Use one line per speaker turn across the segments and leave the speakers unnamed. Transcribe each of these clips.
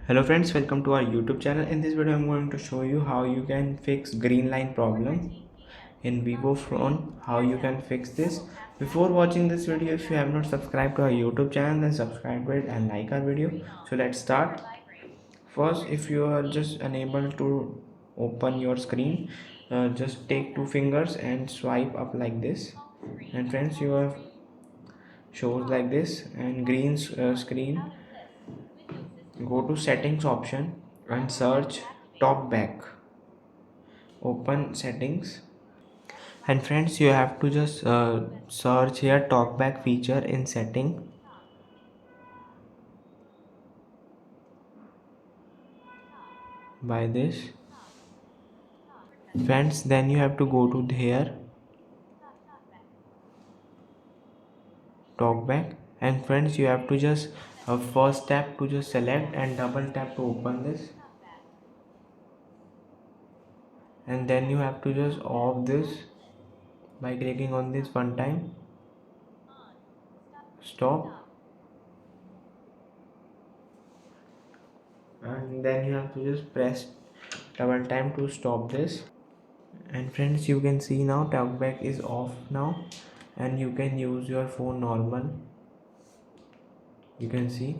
Hello friends, welcome to our YouTube channel. In this video I'm going to show you how you can fix green line problem in Vivo phone. How you can fix this. Before watching this video, if you have not subscribed to our YouTube channel, then subscribe to it and like our video. So let's start. First, if you are just unable to open your screen, just take two fingers and swipe up like this, and friends, you have shows like this and green screen. Go to settings option and search talk back. Open settings, and friends, you have to just search here talk back feature in setting. By this, friends, then you have to go to here talk back, and friends, you have to just first tap to just select and double tap to open this, and then you have to just off this by clicking on this one time. Stop, and then you have to just press double time to stop this. And friends, you can see now talkback is off now, and you can use your phone normal. You can see.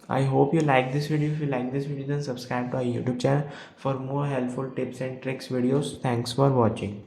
I hope you like this video. If you like this video, then subscribe to our YouTube channel for more helpful tips and tricks videos. Thanks for watching.